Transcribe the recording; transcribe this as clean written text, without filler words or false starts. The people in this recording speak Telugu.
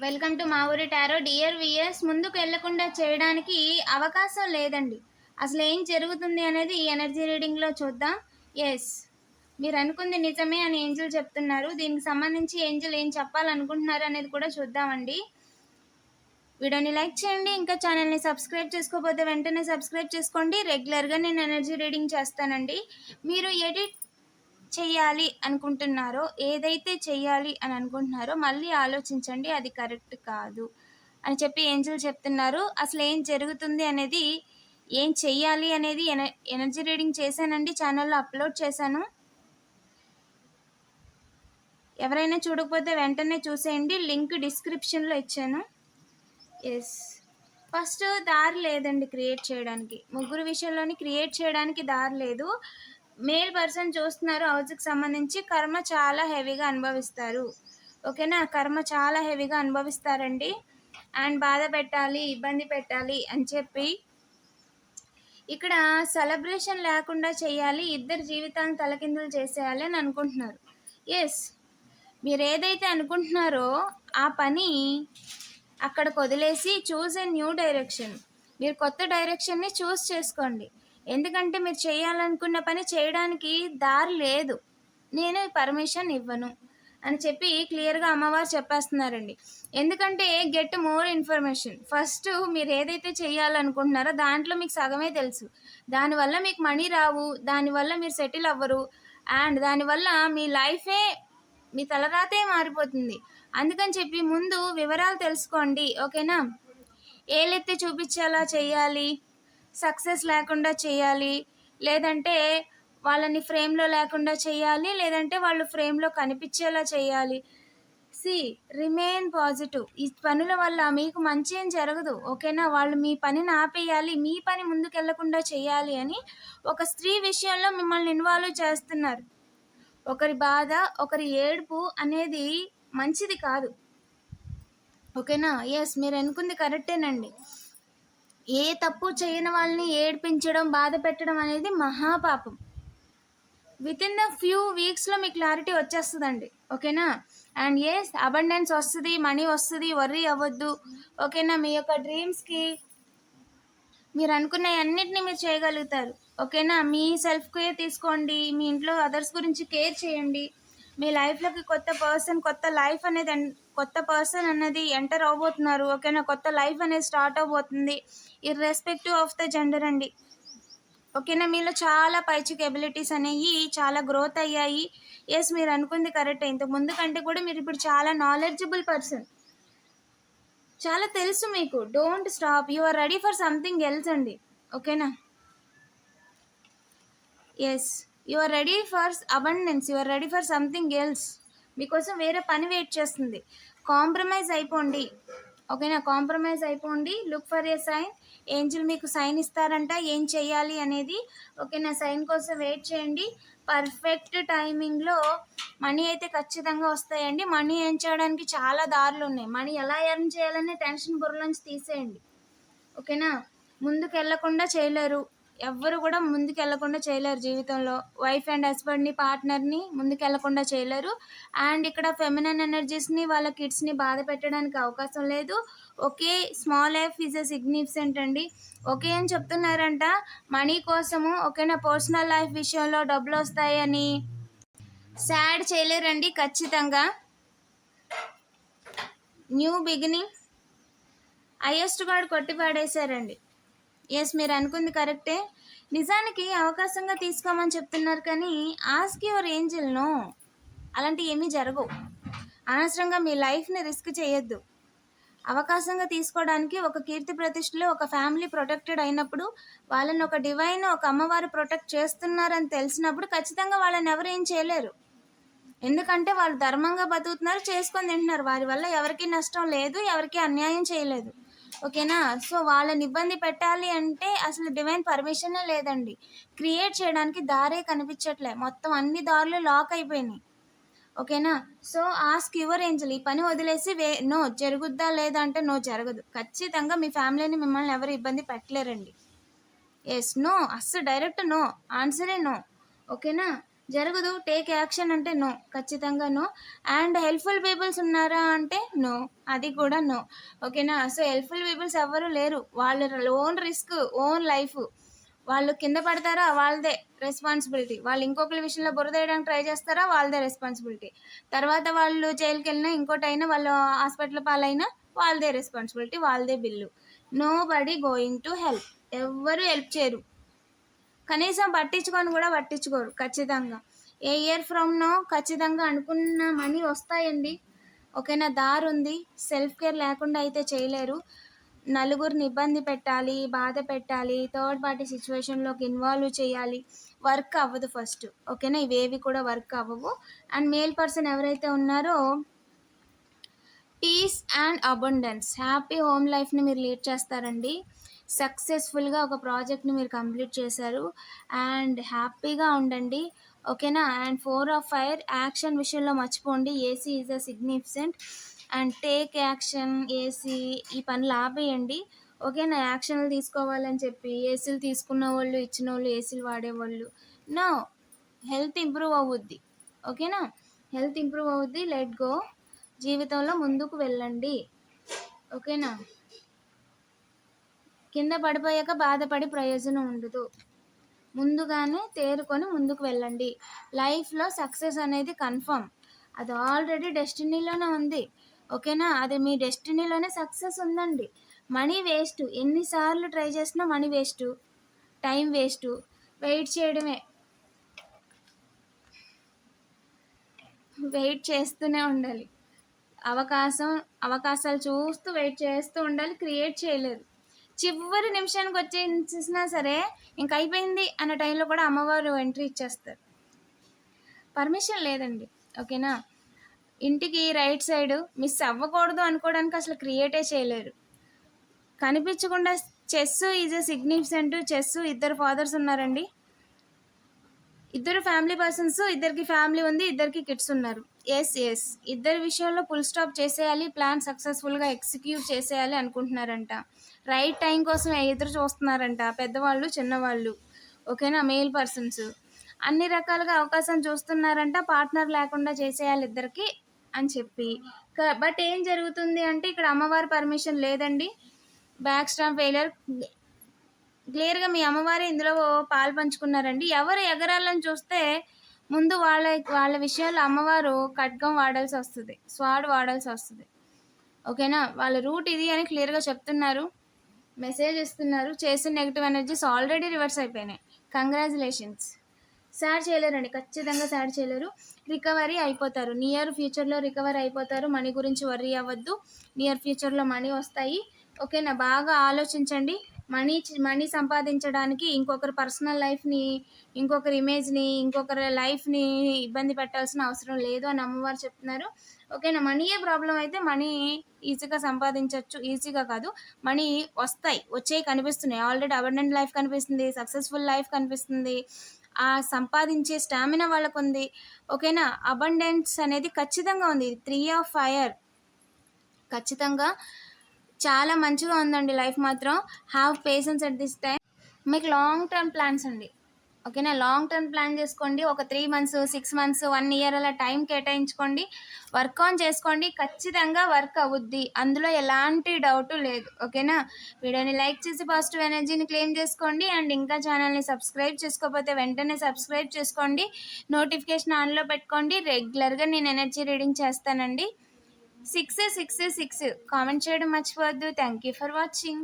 వెల్కమ్ టు మా ఊరి టారో. డియర్ వియర్స్, ముందుకు వెళ్లకుండా చేయడానికి అవకాశం లేదండి. అసలు ఏం జరుగుతుంది అనేది ఈ ఎనర్జీ రీడింగ్లో చూద్దాం. ఎస్, మీరు అనుకుంది నిజమే అని ఏంజల్ చెప్తున్నారు. దీనికి సంబంధించి ఏంజల్ ఏం చెప్పాలనుకుంటున్నారు అనేది కూడా చూద్దామండి. వీడియోని లైక్ చేయండి. ఇంకా ఛానల్ని సబ్స్క్రైబ్ చేసుకోకపోతే వెంటనే సబ్స్క్రైబ్ చేసుకోండి. రెగ్యులర్గా నేను ఎనర్జీ రీడింగ్ చేస్తానండి. మీరు ఎడిట్ చెయ్యాలి అనుకుంటున్నారో, ఏదైతే చెయ్యాలి అని అనుకుంటున్నారో మళ్ళీ ఆలోచించండి, అది కరెక్ట్ కాదు అని చెప్పి ఏంజల్ చెప్తున్నారు. అసలు ఏం జరుగుతుంది అనేది, ఏం చెయ్యాలి అనేది ఎనర్జీ రీడింగ్ చేశానండి, ఛానల్లో అప్లోడ్ చేశాను. ఎవరైనా చూడకపోతే వెంటనే చూసేయండి, లింక్ డిస్క్రిప్షన్లో ఇచ్చాను. ఎస్, ఫస్ట్ దారి లేదండి క్రియేట్ చేయడానికి. ముగ్గురు విషయంలోని క్రియేట్ చేయడానికి దారి లేదు. మేల్ పర్సన్ చూస్తున్నారు, హౌస్కి సంబంధించి కర్మ చాలా హెవీగా అనుభవిస్తారు. ఓకేనా, కర్మ చాలా హెవీగా అనుభవిస్తారండి. అండ్ బాధ పెట్టాలి, ఇబ్బంది పెట్టాలి అని చెప్పి ఇక్కడ సెలబ్రేషన్ లేకుండా చేయాలి, ఇద్దరు జీవితాలను తలకిందులు చేసేయాలి అని అనుకుంటున్నారు. ఎస్, మీరు ఏదైతే అనుకుంటున్నారో ఆ పని అక్కడికి వదిలేసి చూజ్ ఏ న్యూ డైరెక్షన్. మీరు కొత్త డైరెక్షన్ని చూస్ చేసుకోండి. ఎందుకంటే మీరు చేయాలనుకున్న పని చేయడానికి దారి లేదు, నేను పర్మిషన్ ఇవ్వను అని చెప్పి క్లియర్గా అమ్మవారు చెప్పేస్తున్నారండి. ఎందుకంటే గెట్ మోర్ ఇన్ఫర్మేషన్. ఫస్ట్ మీరు ఏదైతే చేయాలనుకుంటున్నారో దాంట్లో మీకు సగమే తెలుసు. దానివల్ల మీకు మనీ రావు, దానివల్ల మీరు సెటిల్ అవ్వరు, అండ్ దానివల్ల మీ లైఫే, మీ తలరాతే మారిపోతుంది. అందుకని చెప్పి ముందు వివరాలు తెలుసుకోండి. ఓకేనా, ఏలెత్తి చూపించేలా చేయాలి, సక్సెస్ లేకుండా చేయాలి, లేదంటే వాళ్ళని ఫ్రేమ్లో లేకుండా చేయాలి, లేదంటే వాళ్ళు ఫ్రేమ్లో కనిపించేలా చేయాలి. Remain positive. ఈ పనుల వల్ల మీకు మంచి ఏం జరగదు. ఓకేనా, వాళ్ళు మీ పనిని ఆపేయాలి, మీ పని ముందుకెళ్లకుండా చేయాలి అని ఒక స్త్రీ విషయంలో మిమ్మల్ని ఇన్వాల్వ్ చేస్తున్నారు. ఒకరి బాధ, ఒకరి ఏడుపు అనేది మంచిది కాదు. ఓకేనా, ఎస్, మీరు అనుకుంది కరెక్టేనండి. ఏ తప్పు చేయని వాళ్ళని ఏడిపించడం, బాధ పెట్టడం అనేది మహాపాపం. విత్ ఇన్ ద ఫ్యూ వీక్స్లో మీ క్లారిటీ వచ్చేస్తుందండి. ఓకేనా, అండ్ ఎస్, అబండెన్స్ వస్తుంది, మనీ వస్తుంది, వర్రీ అవ్వద్దు. ఓకేనా, మీ యొక్క డ్రీమ్స్కి మీరు అనుకున్న అన్నిటినీ మీరు చేయగలుగుతారు. ఓకేనా, మీ సెల్ఫ్ కేర్ తీసుకోండి, మీ ఇంట్లో అదర్స్ గురించి కేర్ చేయండి. మీ లైఫ్లోకి కొత్త పర్సన్, కొత్త లైఫ్ అనేది, కొత్త పర్సన్ అన్నది ఎంటర్ అవబోతున్నారు. ఓకేనా, కొత్త లైఫ్ అనేది స్టార్ట్ అవబోతుంది, ఇర్రెస్పెక్టివ్ ఆఫ్ ద జెండర్ అండి. ఓకేనా, మీలో చాలా పైచిక్ ఎబిలిటీస్ అనేవి చాలా గ్రోత్ అయ్యాయి. ఎస్, మీరు అనుకుంది కరెక్ట్. ఇంతకు ముందు కంటే కూడా మీరు ఇప్పుడు చాలా నాలెడ్జబుల్ పర్సన్, చాలా తెలుసు మీకు. Don't stop, you are ready for something else అండి. ఓకేనా, yes, you are ready for abundance, you are ready for something else. మీకోసం వేరే పని వెయిట్ చేస్తుంది. కాంప్రమైజ్ అయిపోండి. ఓకేనా, కాంప్రమైజ్ అయిపోండి. Look for a sign. Angel మీకు సైన్ ఇస్తారంట ఏం చెయ్యాలి అనేది. ఓకేనా, సైన్ కోసం వెయిట్ చేయండి. పర్ఫెక్ట్ టైమింగ్లో మనీ అయితే ఖచ్చితంగా వస్తాయండి. మనీ ఎర్న్ చేయడానికి చాలా దారులు ఉన్నాయి. మనీ ఎలా ఎర్న్ చేయాలనే టెన్షన్ బుర్రలోంచి తీసేయండి. ఓకేనా, ముందుకు వెళ్లకుండా చేయలేరు, ఎవ్వరు కూడా ముందుకు వెళ్లకుండా చేయలేరు జీవితంలో. వైఫ్ అండ్ హస్బెండ్ని, పార్ట్నర్ని ముందుకు వెళ్లకుండా చేయలేరు. అండ్ ఇక్కడ ఫెమినన్ ఎనర్జీస్ని, వాళ్ళ కిడ్స్ని బాధ పెట్టడానికి అవకాశం లేదు. Okay, small life is a significant అండి. ఓకే అని చెప్తున్నారంట మనీ కోసము. ఓకేనా, పర్సనల్ లైఫ్ విషయంలో డబ్బులు వస్తాయని సాడ్ చేయలేరండి. ఖచ్చితంగా న్యూ బిగినింగ్. హైయెస్ట్ గార్డ్ కొట్టి పాడేశారండి. ఎస్, మీరు అనుకుంది కరెక్టే. నిజానికి అవకాశంగా తీసుకోమని చెప్తున్నారు, కానీ ఆస్క్ యువర్ ఏంజల్ నో. అలాంటివి ఏమీ జరగవు. అనవసరంగా మీ లైఫ్ని రిస్క్ చేయొద్దు. అవకాశంగా తీసుకోవడానికి ఒక కీర్తి ప్రతిష్టలో ఒక ఫ్యామిలీ ప్రొటెక్టెడ్ అయినప్పుడు, వాళ్ళని ఒక డివైన్, ఒక అమ్మవారు ప్రొటెక్ట్ చేస్తున్నారని తెలిసినప్పుడు ఖచ్చితంగా వాళ్ళని ఎవరు ఏం చేయలేరు. ఎందుకంటే వాళ్ళు ధర్మంగా బతుకుతున్నారు, చేసుకొని తింటున్నారు. వారి వల్ల ఎవరికి నష్టం లేదు, ఎవరికి అన్యాయం చేయలేదు. ఓకేనా, సో వాళ్ళని ఇబ్బంది పెట్టాలి అంటే అసలు డివైన్ పర్మిషనే లేదండి. క్రియేట్ చేయడానికి దారే కనిపించట్లే, మొత్తం అన్ని దారులు లాక్ అయిపోయినాయి. ఓకేనా, సో ఆస్క్ యువర్ ఏంజల్. ఈ పని వదిలేసి నో, జరుగుద్దా లేదా అంటే నో, జరగదు. ఖచ్చితంగా మీ ఫ్యామిలీని, మిమ్మల్ని ఎవరు ఇబ్బంది పెట్టలేరండి. ఎస్, నో, అస్సలు డైరెక్ట్ నో, ఆన్సరే నో. ఓకేనా, జరగదు. టేక్ యాక్షన్ అంటే నో, ఖచ్చితంగా నో. అండ్ హెల్ప్ఫుల్ పీపుల్స్ ఉన్నారా అంటే నో, అది కూడా నో. ఓకేనా. సో హెల్ప్ఫుల్ పీపుల్స్ ఎవ్వరూ లేరు. వాళ్ళ ఓన్ రిస్క్, ఓన్ లైఫ్. వాళ్ళు కింద పడతారా, వాళ్ళదే రెస్పాన్సిబిలిటీ. వాళ్ళు ఇంకొకరి విషయంలో బురద వేయడానికి ట్రై చేస్తారా, వాళ్ళదే రెస్పాన్సిబిలిటీ. తర్వాత వాళ్ళు జైలుకి వెళ్ళినా, ఇంకోటైనా, వాళ్ళు హాస్పిటల్ పాలైనా, వాళ్ళదే రెస్పాన్సిబిలిటీ, వాళ్ళదే bill. Nobody going to help. ఎవ్వరు హెల్ప్ చేయరు. కనీసం పట్టించుకొని కూడా పట్టించుకోరు ఖచ్చితంగా. ఏ ఇయర్ ఫ్రమ్ నో ఖచ్చితంగా అనుకున్న మనీ వస్తాయండి. ఓకేనా. దారి ఉంది. సెల్ఫ్ కేర్ లేకుండా అయితే చేయలేరు. నలుగురిని ఇబ్బంది పెట్టాలి, బాధ పెట్టాలి, థర్డ్ పార్టీ సిచ్యువేషన్లోకి ఇన్వాల్వ్ చేయాలి. వర్క్ అవ్వదు ఫస్ట్. ఓకేనా. ఇవేవి కూడా వర్క్ అవ్వవు. అండ్ మేల్ పర్సన్ ఎవరైతే ఉన్నారో peace and abundance, happy home లైఫ్ని మీరు లీడ్ చేస్తారండి. సక్సెస్ఫుల్గా ఒక ప్రాజెక్ట్ని మీరు కంప్లీట్ చేశారు అండ్ హ్యాపీగా ఉండండి. ఓకేనా. అండ్ 4 ఆఫ్ ఫైర్, యాక్షన్ విషయంలో మర్చిపోండి. AC is a significant and take action. AC ఈ పనులు ఆపేయండి. ఓకేనా. యాక్షన్లు తీసుకోవాలని చెప్పి ఏసీలు తీసుకున్న వాళ్ళు, ఇచ్చిన వాళ్ళు, ఏసీలు వాడేవాళ్ళు నో. హెల్త్ ఇంప్రూవ్ అవుద్ది. ఓకేనా. హెల్త్ ఇంప్రూవ్ అవుద్ది. Let go. జీవితంలో ముందుకు వెళ్ళండి. ఓకేనా. కింద పడిపోయాక బాధపడి ప్రయోజనం ఉండదు. ముందుగానే తేరుకొని ముందుకు వెళ్ళండి. లైఫ్లో సక్సెస్ అనేది కన్ఫర్మ్. అది ఆల్రెడీ డెస్టినీలోనే ఉంది. ఓకేనా. అది మీ డెస్టినీలోనే సక్సెస్ ఉందండి. Money waste. ఎన్నిసార్లు ట్రై చేసినా money waste, time waste. Wait చేయడమే. వెయిట్ చేస్తూనే ఉండాలి. అవకాశాలు చూస్తూ వెయిట్ చేస్తూ ఉండాలి. క్రియేట్ చేయలేరు. చివరి నిమిషానికి వచ్చేసినా సరే ఇంక అయిపోయింది అన్న టైంలో కూడా అమ్మవారు ఎంట్రీ ఇచ్చేస్తారు. పర్మిషన్ లేదండి. ఓకేనా. ఇంటికి రైట్ సైడ్ మిస్ అవ్వకూడదు అనుకోవడానికి అసలు క్రియేటే చేయలేరు. కనిపించకుండా chess is a significant. Chess ఇద్దరు ఫాదర్స్ ఉన్నారండి. ఇద్దరు ఫ్యామిలీ పర్సన్స్, ఇద్దరికి ఫ్యామిలీ ఉంది, ఇద్దరికి కిడ్స్ ఉన్నారు. ఎస్ ఇద్దరి విషయంలో ఫుల్ స్టాప్ చేసేయాలి. ప్లాన్ సక్సెస్ఫుల్గా ఎగ్జిక్యూట్ చేసేయాలి అనుకుంటున్నారంట. రైట్ టైం కోసం ఎదురు చూస్తున్నారంట పెద్దవాళ్ళు, చిన్నవాళ్ళు. ఓకేనా. మేల్ పర్సన్స్ అన్ని రకాలుగా అవకాశం చూస్తున్నారంట. పార్ట్నర్ లేకుండా చేసేయాలి ఇద్దరికి అని చెప్పి. బట్ ఏం జరుగుతుంది అంటే ఇక్కడ అమ్మవారి పర్మిషన్ లేదండి. Back stamp failure. క్లియర్గా మీ అమ్మవారే ఇందులో పాలు పంచుకున్నారండి. ఎవరు ఎగరాలని చూస్తే ముందు వాళ్ళ విషయాల్లో అమ్మవారు ఖడ్గం వాడాల్సి వస్తుంది, స్వాడ్ వాడాల్సి వస్తుంది. ఓకేనా. వాళ్ళ రూట్ ఇది అని క్లియర్గా చెప్తున్నారు, మెసేజ్ ఇస్తున్నారు. చేసిన నెగిటివ్ ఎనర్జీస్ ఆల్రెడీ రివర్స్ అయిపోయినాయి. కంగ్రాచులేషన్స్. సాడ్ చేయలేరండి, ఖచ్చితంగా సాడ్ చేయలేరు. రికవరీ అయిపోతారు. నియర్ ఫ్యూచర్లో రికవరీ అయిపోతారు. మనీ గురించి వర్రీ అవ్వద్దు. నియర్ ఫ్యూచర్లో మనీ వస్తాయి. ఓకేనా. బాగా ఆలోచించండి. మనీ సంపాదించడానికి ఇంకొకరి పర్సనల్ లైఫ్ని, ఇంకొకరి ఇమేజ్ని, ఇంకొకరి లైఫ్ని ఇబ్బంది పెట్టాల్సిన అవసరం లేదు అని అమ్మవారు చెప్తున్నారు. ఓకేనా. మనీయే ప్రాబ్లం అయితే మనీ ఈజీగా సంపాదించవచ్చు. ఈజీగా కాదు, మనీ వచ్చేవి కనిపిస్తున్నాయి. ఆల్రెడీ అబండెంట్ లైఫ్ కనిపిస్తుంది, సక్సెస్ఫుల్ లైఫ్ కనిపిస్తుంది. ఆ సంపాదించే స్టామినా వాళ్ళకు ఉంది. ఓకేనా. అబండెన్స్ అనేది ఖచ్చితంగా ఉంది. 3 ఆఫ్ ఫైర్ ఖచ్చితంగా చాలా మంచిగా ఉందండి లైఫ్ మాత్రం. Have patience at this time. మీకు లాంగ్ టర్మ్ ప్లాన్స్ అండి. ఓకేనా. లాంగ్ టర్మ్ ప్లాన్ చేసుకోండి. ఒక 3 months, 6 months, 1 year అలా టైం కేటాయించుకోండి. వర్క్ ఆన్ చేసుకోండి. ఖచ్చితంగా వర్క్ అవుద్ది. అందులో ఎలాంటి డౌట్ లేదు. ఓకేనా. వీడియోని లైక్ చేసి పాజిటివ్ ఎనర్జీని క్లెయిమ్ చేసుకోండి. అండ్ ఇంకా ఛానల్ని సబ్స్క్రైబ్ చేసుకోకపోతే వెంటనే సబ్స్క్రైబ్ చేసుకోండి. నోటిఫికేషన్ ఆన్లో పెట్టుకోండి. రెగ్యులర్గా నేను ఎనర్జీ రీడింగ్ చేస్తానండి. 6 కామెంట్ చేయడం మర్చిపోవద్దు. Thank you for watching.